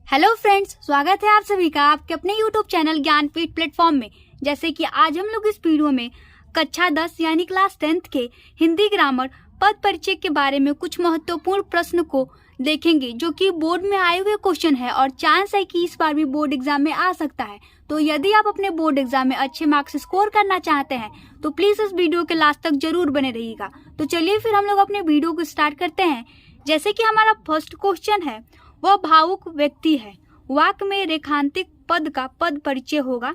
Hello friends, स्वागत है आप सभी का आपके अपने यूट्यूब चैनल ज्ञानपीठ प्लेटफॉर्म में। जैसे कि आज हम लोग इस वीडियो में कक्षा 10 यानी क्लास 10th के हिंदी ग्रामर पद परिचय के बारे में कुछ महत्वपूर्ण प्रश्न को देखेंगे, जो कि बोर्ड में आए हुए क्वेश्चन है और चांस है कि इस बार भी बोर्ड एग्जाम में आ सकता है। तो यदि आप अपने बोर्ड एग्जाम में अच्छे मार्क्स स्कोर करना चाहते हैं तो प्लीज इस वीडियो के लास्ट तक जरूर बने रहिएगा। तो चलिए फिर हम लोग अपने वीडियो को स्टार्ट करते हैं। जैसे कि हमारा फर्स्ट क्वेश्चन है, वह भावुक व्यक्ति है। वाक्य में रेखांकित पद का पद परिचय होगा।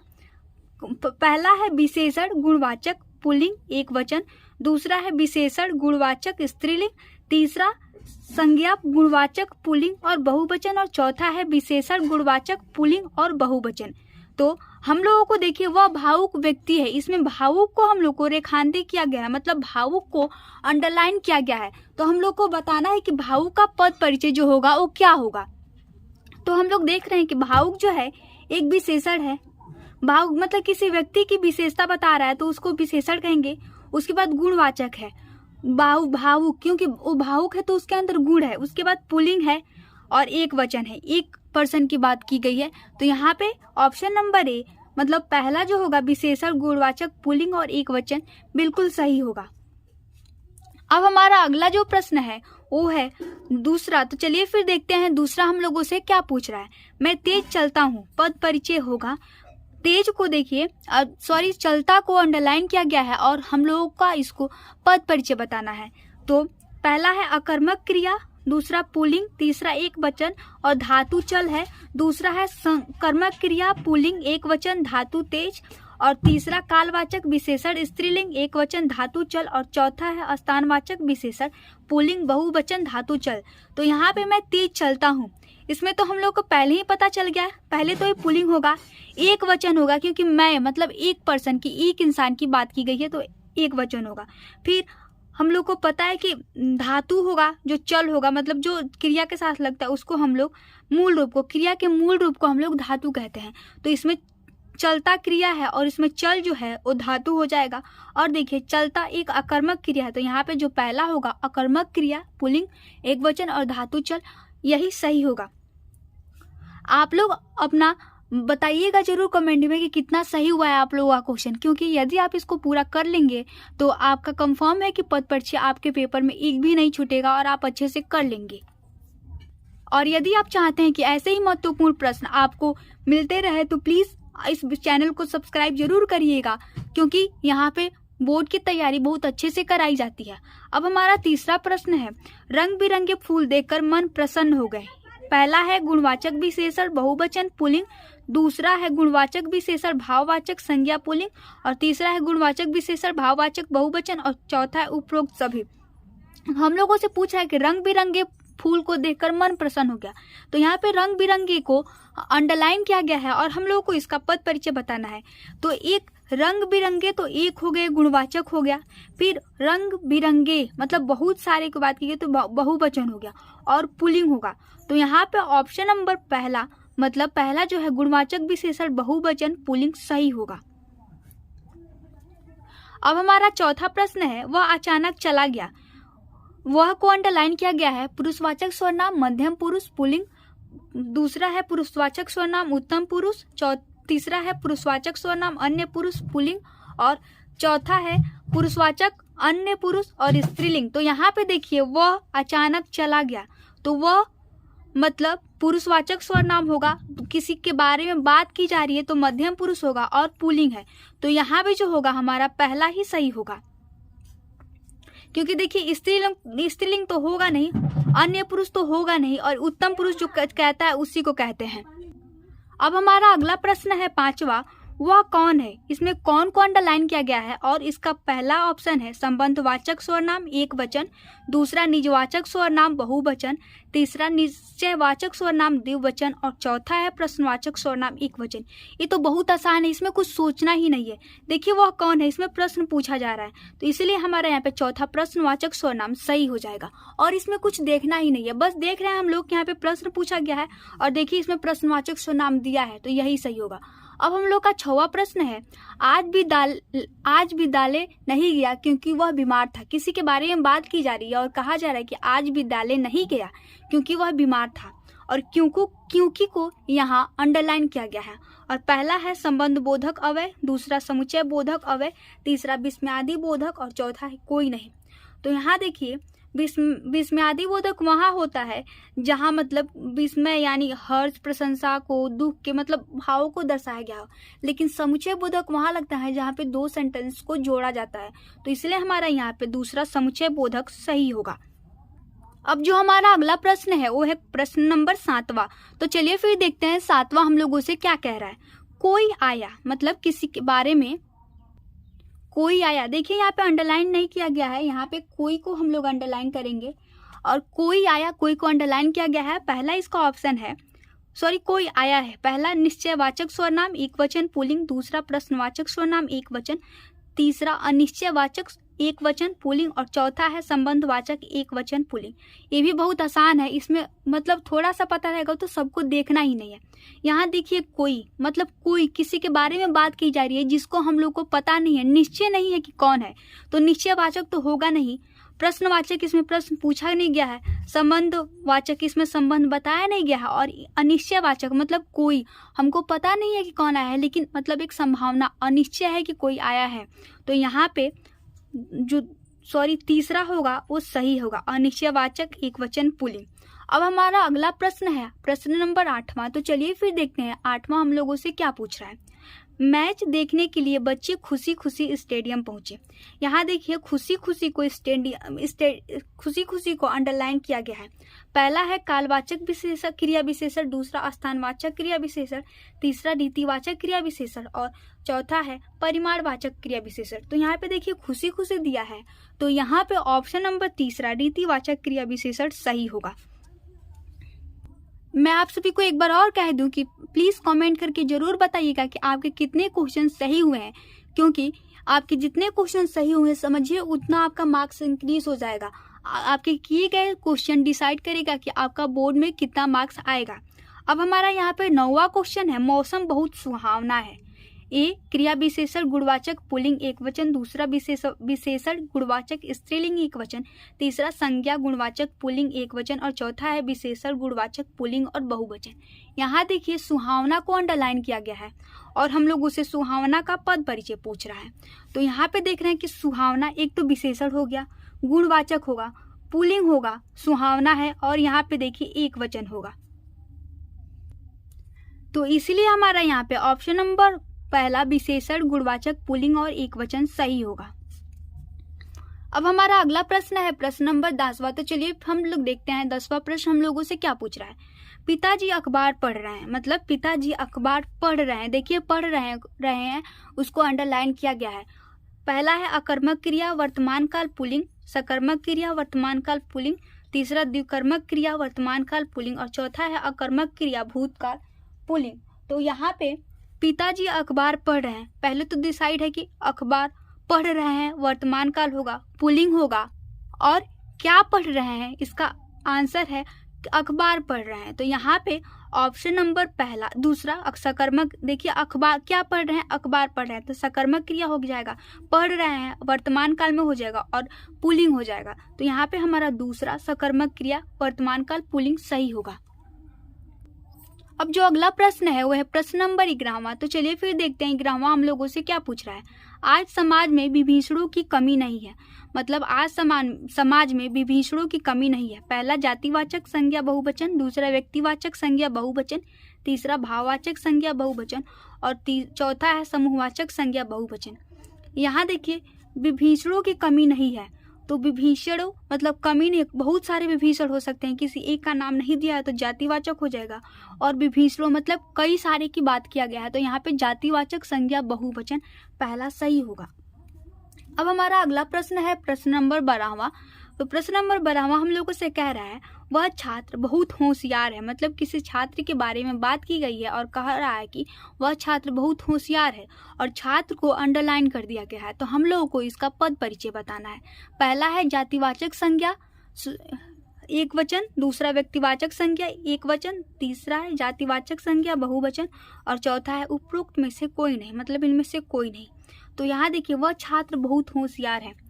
पहला है विशेषण गुणवाचक पुल्लिंग एक वचन, दूसरा है विशेषण गुणवाचक स्त्रीलिंग, तीसरा संज्ञा गुणवाचक पुल्लिंग और बहुवचन और चौथा है विशेषण गुणवाचक पुल्लिंग और बहुवचन। तो हम लोगों को देखिए वह भावुक व्यक्ति है, इसमें भावुक को हम लोग को रेखांकित किया गया है, मतलब भावुक को अंडरलाइन किया गया है। तो हम लोग को बताना है कि भावुक का पद परिचय जो होगा वो क्या होगा। तो हम लोग देख रहे हैं कि भावुक जो है एक विशेषण है। भावुक मतलब किसी व्यक्ति की विशेषता बता रहा है तो उसको विशेषण कहेंगे। उसके बाद गुणवाचक है भावुक, क्योंकि वो भावुक है तो उसके अंदर गुण है। उसके बाद पुल्लिंग है और एक वचन है, एक पर्सन की बात की गई है। तो यहाँ पे ऑप्शन नंबर ए मतलब पहला जो होगा विशेषण गुणवाचक पुल्लिंग और एक वचन बिल्कुल सही होगा। अब हमारा अगला जो प्रश्न है वो है दूसरा। तो चलिए फिर देखते हैं दूसरा हम लोगों से क्या पूछ रहा है। मैं तेज चलता हूँ पद परिचय होगा। तेज को देखिए चलता को अंडरलाइन किया गया है और हम लोगों का इसको पद परिचय बताना है। तो पहला है अकर्मक क्रिया, दूसरा पुल्लिंग, तीसरा एक वचन और धातु चल है, दूसरा है कर्मक क्रिया पुल्लिंग एक वचन धातु तेज और तीसरा कालवाचक विशेषण स्त्रीलिंग एक वचन धातु चल और चौथा है स्थानवाचक विशेषण पुल्लिंग बहुवचन धातु चल। तो यहाँ पे मैं तेज चलता हूँ, इसमें तो हम लोग को पहले ही पता चल गया है। पहले तो ये पुल्लिंग होगा, एक वचन होगा क्योंकि मैं मतलब एक पर्सन की, एक इंसान की बात की गई है तो एक वचन होगा। फिर हम लोग को पता है कि धातु होगा जो चल होगा, मतलब जो क्रिया के साथ लगता है उसको हम लोग मूल रूप को, क्रिया के मूल रूप को हम लोग धातु कहते हैं। तो इसमें चलता क्रिया है और इसमें चल जो है वो धातु हो जाएगा। और देखिए चलता एक अकर्मक क्रिया है तो यहाँ पे जो पहला होगा अकर्मक क्रिया पुल्लिंग एक वचन और धातु चल, यही सही होगा। आप लोग अपना बताइएगा जरूर कमेंट में कि कितना सही हुआ है आप लोगों का क्वेश्चन, क्योंकि यदि आप इसको पूरा कर लेंगे तो आपका कंफर्म है कि पद परिचय आपके पेपर में एक भी नहीं छूटेगा और आप अच्छे से कर लेंगे। और यदि आप चाहते हैं कि ऐसे ही महत्वपूर्ण प्रश्न आपको मिलते रहे तो प्लीज इस चैनल को सब्सक्राइब जरूर करिएगा, क्योंकि यहाँ पे बोर्ड की तैयारी बहुत अच्छे से कराई जाती है। अब हमारा तीसरा प्रश्न है, रंग बिरंगे फूल देखकर मन प्रसन्न हो गए। पहला है गुणवाचक विशेषण बहुवचन पुल्लिंग, दूसरा है गुणवाचक विशेषण भाववाचक संज्ञा पुल्लिंग और तीसरा है गुणवाचक विशेषण भाववाचक बहुवचन और चौथा है उपरोक्त सभी। हम लोगों से पूछा है कि रंग बिरंगे फूल को देखकर मन प्रसन्न हो गया। तो यहाँ पे रंग बिरंगे को अंडरलाइन किया गया है और हम लोगों को इसका पद परिचय बताना है। तो एक रंग बिरंगे तो एक हो गए, गुणवाचक हो गया। फिर रंग बिरंगे मतलब बहुत सारे की बात की गई तो बहुवचन हो गया और पुल्लिंग होगा। तो यहाँ पे ऑप्शन नंबर पहला मतलब पहला जो है गुणवाचक विशेषण बहुवचन पुल्लिंग सही होगा। अब हमारा चौथा प्रश्न है, वह अचानक चला गया। वह को अंडरलाइन किया गया है। पुरुषवाचक सर्वनाम मध्यम पुरुष पुल्लिंग, दूसरा है पुरुषवाचक सर्वनाम उत्तम पुरुष, तीसरा है पुरुषवाचक सर्वनाम अन्य पुरुष पुल्लिंग और चौथा है पुरुषवाचक अन्य पुरुष और स्त्रीलिंग। तो यहाँ पे देखिए वह अचानक चला गया, तो वह मतलब पुरुषवाचक सर्वनाम होगा, किसी के बारे में बात की जा रही है तो मध्यम पुरुष होगा और पुल्लिंग है। तो यहाँ पे जो होगा हमारा पहला ही सही होगा, क्योंकि देखिए स्त्रीलिंग तो होगा नहीं, अन्य पुरुष तो होगा नहीं और उत्तम पुरुष जो कहता है उसी को कहते हैं। अब हमारा अगला प्रश्न है पांचवा, वह कौन है। इसमें कौन को अंडरलाइन किया गया है और इसका पहला ऑप्शन है संबंधवाचक सर्वनाम एक वचन, दूसरा निजवाचक सर्वनाम बहुवचन, तीसरा निश्चयवाचक सर्वनाम द्विवचन और चौथा है प्रश्नवाचक सर्वनाम एक वचन। ये तो बहुत आसान है, इसमें कुछ सोचना ही नहीं है। देखिए वह कौन है, इसमें प्रश्न पूछा जा रहा है तो इसलिए हमारा यहाँ पे चौथा प्रश्नवाचक सर्वनाम सही हो जाएगा और इसमें कुछ देखना ही नहीं है। बस देख रहे हैं हम लोग यहाँ पे प्रश्न पूछा गया है और देखिए इसमें प्रश्नवाचक सर्वनाम दिया है तो यही सही होगा। अब हम लोग का 6वां प्रश्न है, आज विद्यालय नहीं गया क्योंकि वह बीमार था। किसी के बारे में बात की जा रही है और कहा जा रहा है कि आज विद्यालय नहीं गया क्योंकि वह बीमार था। और क्योंकि को यहाँ अंडरलाइन किया गया है। और पहला है संबंध बोधक अव्यय, दूसरा समुच्चय बोधक अव्यय, तीसरा विस्मयादि बोधक और चौथा है कोई नहीं। तो यहाँ देखिए विस्मयादि बोधक वहाँ होता है जहाँ मतलब विस्मय यानी हर्ष, प्रशंसा को, दुख के मतलब भावों को दर्शाया गया हो। लेकिन समुच्चय बोधक वहाँ लगता है जहाँ पे दो सेंटेंस को जोड़ा जाता है। तो इसलिए हमारा यहाँ पे दूसरा समुच्चय बोधक सही होगा। अब जो हमारा अगला प्रश्न है वो है प्रश्न नंबर 7वां। तो चलिए फिर देखते हैं 7वां हम लोगों से क्या कह रहा है। कोई आया मतलब किसी के बारे में कोई आया। देखिए यहाँ पे अंडरलाइन नहीं किया गया है, यहाँ पे कोई को हम लोग अंडरलाइन करेंगे और कोई आया, कोई को अंडरलाइन किया गया है। पहला इसका ऑप्शन है कोई आया है। पहला निश्चयवाचक स्वरनाम एक वचन पुल्लिंग, दूसरा प्रश्नवाचक स्वरनाम एक वचन, तीसरा अनिश्चयवाचक एक वचन पुल्लिंग और चौथा है संबंधवाचक एक वचन पुल्लिंग। ये भी बहुत आसान है, इसमें मतलब थोड़ा सा पता रहेगा तो सबको देखना ही नहीं है। यहाँ देखिए कोई मतलब कोई किसी के बारे में बात की जा रही है जिसको हम लोग को पता नहीं है, निश्चय नहीं है कि कौन है, तो निश्चयवाचक तो होगा नहीं। प्रश्नवाचक इसमें प्रश्न पूछा नहीं गया है, संबंधवाचक इसमें संबंध बताया नहीं गया है और अनिश्चयवाचक मतलब कोई हमको पता नहीं है कि कौन आया है, लेकिन मतलब एक संभावना अनिश्चय है कि कोई आया है। तो यहाँ पे जो तीसरा होगा वो सही होगा, अनिश्चयवाचक एक वचन पुल्लिंग। अब हमारा अगला प्रश्न है प्रश्न नंबर 8वां। तो चलिए फिर देखते हैं 8वां हम लोगों से क्या पूछ रहा है। मैच देखने के लिए बच्चे खुशी खुशी स्टेडियम पहुंचे। यहाँ देखिए खुशी खुशी को अंडरलाइन किया गया है। पहला है कालवाचक विशेषण क्रिया विशेषण, दूसरा स्थानवाचक क्रिया विशेषण, तीसरा रीतिवाचक क्रिया विशेषण और चौथा है परिमाणवाचक क्रिया विशेषण। तो यहाँ पे देखिए खुशी खुशी दिया है, तो यहाँ पे ऑप्शन नंबर तीसरा रीतिवाचक क्रिया विशेषण सही होगा। मैं आप सभी को एक बार और कह दूं कि प्लीज़ कमेंट करके ज़रूर बताइएगा कि आपके कितने क्वेश्चन सही हुए हैं, क्योंकि आपके जितने क्वेश्चन सही हुए हैं समझिए उतना आपका मार्क्स इंक्रीज हो जाएगा। आपके किए गए क्वेश्चन डिसाइड करेगा कि आपका बोर्ड में कितना मार्क्स आएगा। अब हमारा यहाँ पे 9वां क्वेश्चन है मौसम बहुत सुहावना है। ए क्रिया विशेषण गुणवाचक पुल्लिंग एक वचन, दूसरा विशेषण गुणवाचक स्त्रीलिंग एक वचन, तीसरा संज्ञा गुणवाचक पुल्लिंग एक वचन और चौथा है विशेषण गुणवाचक पुल्लिंग और बहुवचन। यहाँ देखिए सुहावना को अंडरलाइन किया गया है और हम लोग उसे सुहावना का पद परिचय पूछ रहा है। तो यहाँ पे देख रहे हैं कि सुहावना एक तो विशेषण हो गया, गुणवाचक होगा, पुल्लिंग होगा, सुहावना है और यहाँ पे देखिए एक वचन होगा। तो इसलिए हमारा यहाँ पे ऑप्शन नंबर पहला विशेषण गुणवाचक पुल्लिंग और एक वचन सही होगा। अब हमारा अगला प्रश्न है प्रश्न नंबर 10वां। तो चलिए हम लोग देखते हैं 10वां प्रश्न हम लोगों से क्या पूछ रहा है। पिताजी अखबार पढ़ रहे हैं, मतलब पिताजी अखबार पढ़ रहे हैं। देखिए पढ़ रहे हैं उसको अंडरलाइन किया गया है। पहला है अकर्मक क्रिया वर्तमान काल पुल्लिंग, सकर्मक क्रिया वर्तमान काल पुल्लिंग, तीसरा द्विकर्मक क्रिया वर्तमान काल पुल्लिंग और चौथा है अकर्मक क्रिया भूतकाल पुल्लिंग। तो यहाँ पे पिताजी अखबार पढ़ रहे हैं, पहले तो डिसाइड है कि अखबार पढ़ रहे हैं वर्तमान काल होगा, पुल्लिंग होगा और क्या पढ़ रहे हैं इसका आंसर है अखबार पढ़ रहे हैं। तो यहाँ पे ऑप्शन नंबर पहला दूसरा सकर्मक, देखिए अखबार क्या पढ़ रहे हैं, अखबार पढ़ रहे हैं तो सकर्मक क्रिया हो जाएगा, पढ़ रहे हैं वर्तमान काल में हो जाएगा और पुल्लिंग हो जाएगा। तो यहाँ पे हमारा दूसरा सकर्मक क्रिया वर्तमान काल पुल्लिंग सही होगा। अब जो अगला प्रश्न है वो है प्रश्न नंबर 11वां। तो चलिए फिर देखते हैं 11वां हम लोगों से क्या पूछ रहा है। आज समाज में विभीषणों की कमी नहीं है, मतलब आज समाज में विभीषणों की कमी नहीं है। पहला जातिवाचक संज्ञा बहुवचन, दूसरा व्यक्तिवाचक संज्ञा बहुवचन, तीसरा भाववाचक संज्ञा बहुवचन और चौथा है समूहवाचक संज्ञा बहुवचन। यहाँ देखिए विभीषणों की कमी नहीं है, तो विभीषणों मतलब कमी नहीं, बहुत सारे विभीषण हो सकते हैं, किसी एक का नाम नहीं दिया है तो जातिवाचक हो जाएगा और विभीषणों मतलब कई सारे की बात किया गया है, तो यहाँ पे जातिवाचक संज्ञा बहुवचन पहला सही होगा। अब हमारा अगला प्रश्न है प्रश्न नंबर 12वां। तो प्रश्न नंबर 12वां हम लोगों से कह रहा है वह छात्र बहुत होशियार है, मतलब किसी छात्र के बारे में बात की गई है और कह रहा है कि वह छात्र बहुत होशियार है और छात्र को अंडरलाइन कर दिया गया है। तो हम लोगों को इसका पद परिचय बताना है। पहला है जातिवाचक संज्ञा एक वचन, दूसरा व्यक्तिवाचक संज्ञा एक वचन, तीसरा है जातिवाचक संज्ञा बहुवचन और चौथा है उपरोक्त में से कोई नहीं, मतलब इनमें से कोई नहीं। तो यहाँ देखिए वह छात्र बहुत होशियार है,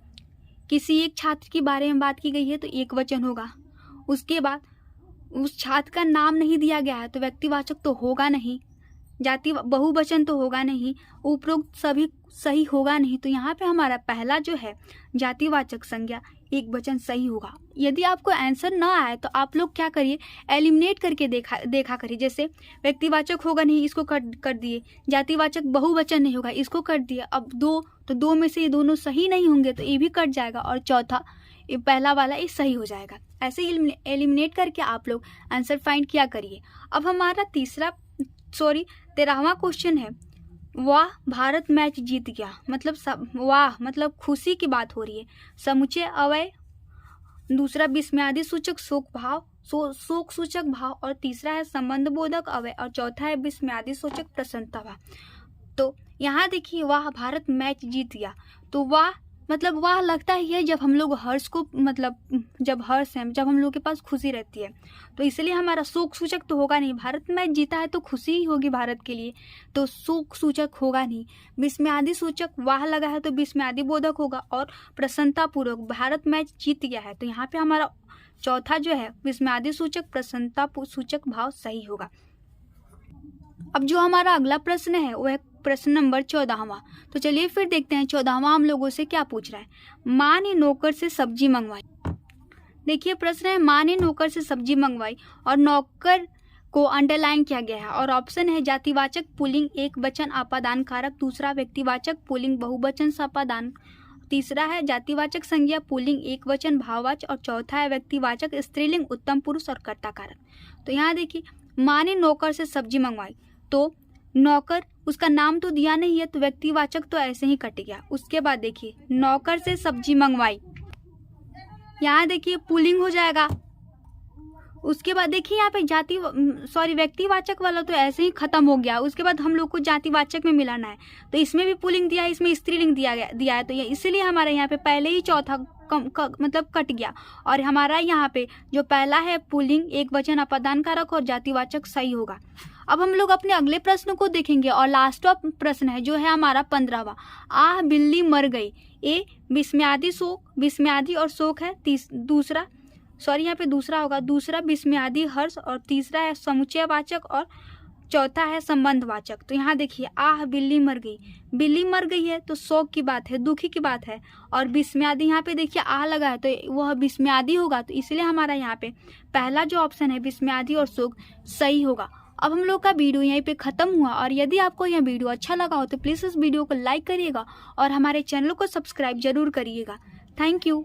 किसी एक छात्र के बारे में बात की गई है तो एक वचन होगा। उसके बाद उस छात्र का नाम नहीं दिया गया है तो व्यक्तिवाचक तो होगा नहीं, जाति बहुवचन तो होगा नहीं, उपरोक्त सभी सही होगा नहीं। तो यहाँ पे हमारा पहला जो है जातिवाचक संज्ञा एक वचन सही होगा। यदि आपको आंसर ना आए तो आप लोग क्या करिए, एलिमिनेट करके देखा करिए। जैसे व्यक्तिवाचक होगा नहीं, इसको कर दिए, जातिवाचक बहुवचन नहीं होगा, इसको कर दिए। अब दो, तो दो में से ये दोनों सही नहीं होंगे तो ये भी कट जाएगा, और चौथा ये पहला वाला ये सही हो जाएगा। ऐसे ही एलिमिनेट करके आप लोग आंसर फाइंड किया करिए। अब हमारा 13वां क्वेश्चन है, वाह भारत मैच जीत गया। मतलब वाह मतलब खुशी की बात हो रही है। समुच्चय अवयव, दूसरा विस्मयादि सूचक शोक भाव, शोक सूचक भाव, और तीसरा है संबंध बोधक अवयव, और चौथा है विस्मयादि सूचक प्रसन्नता भाव। तो यहाँ देखिए वाह भारत मैच जीत गया, तो वाह मतलब वाह लगता ही है जब हम लोग हर्ष को, मतलब जब हर्ष है, जब हम लोग के पास खुशी रहती है, तो इसलिए हमारा शोक सूचक तो होगा नहीं। भारत मैच जीता है तो खुशी ही होगी भारत के लिए, तो शोक सूचक होगा नहीं। विस्मयादि सूचक वाह लगा है तो विस्मयादि बोधक होगा, और प्रसन्नता पूर्वक भारत मैच जीत गया है तो यहाँ पे हमारा चौथा जो है विस्मयादि सूचक प्रसन्नता सूचक भाव सही होगा। अब जो हमारा अगला प्रश्न है वो है प्रश्न नंबर 14वां। तो चलिए फिर देखते हैं 14वां हम लोगों से क्या पूछ रहा है। माँ ने नौकर से सब्जी मंगवाई। देखिए प्रश्न है, माँ ने नौकर से सब्जी मंगवाई और नौकर को अंडरलाइन किया गया है, और ऑप्शन है जातिवाचक पुल्लिंग एक वचन अपादान कारक, दूसरा व्यक्तिवाचक पुल्लिंग बहुवचन सपादान, तीसरा है जातिवाचक संज्ञा पुल्लिंग एक वचन भाववाचक, और चौथा है व्यक्तिवाचक स्त्रीलिंग उत्तम पुरुष और कर्ता कारक। तो यहाँ देखिए माँ ने नौकर से सब्जी मंगवाई, तो नौकर उसका नाम तो दिया नहीं है तो व्यक्तिवाचक तो ऐसे ही कट गया। उसके बाद देखिए नौकर से सब्जी मंगवाई, यहाँ देखिए पुल्लिंग हो जाएगा। उसके बाद देखिए यहाँ पे व्यक्तिवाचक वाला तो ऐसे ही खत्म हो गया। उसके बाद हम लोग को जातिवाचक में मिलाना है, तो इसमें भी पुल्लिंग दिया है, इसमें स्त्रीलिंग दिया है, तो ये इसीलिए हमारे यहाँ पे पहले ही चौथा मतलब कट गया, और हमारा यहाँ पे जो पहला है पुल्लिंग एक वचन अपादान कारक और जातिवाचक सही होगा। अब हम लोग अपने अगले प्रश्न को देखेंगे, और लास्ट प्रश्न है जो है हमारा 15वां। आह बिल्ली मर गई। ए विस्मयादि शोक, विस्मयादि और शोक है, यहाँ पे दूसरा होगा, दूसरा विस्मयादि हर्ष, और तीसरा है समुच्चयवाचक, और चौथा है संबंधवाचक। तो यहाँ देखिए आह बिल्ली मर गई, बिल्ली मर गई है तो शोक की बात है, दुखी की बात है, और विस्मयादि यहाँ पे देखिए आह लगा है तो वह विस्मयादि होगा, तो इसलिए हमारा यहाँ पे पहला जो ऑप्शन है विस्मयादि और शोक सही होगा। अब हम लोग का वीडियो यहीं पे ख़त्म हुआ, और यदि आपको यह वीडियो अच्छा लगा हो तो प्लीज़ इस वीडियो को लाइक करिएगा और हमारे चैनल को सब्सक्राइब जरूर करिएगा। Thank you.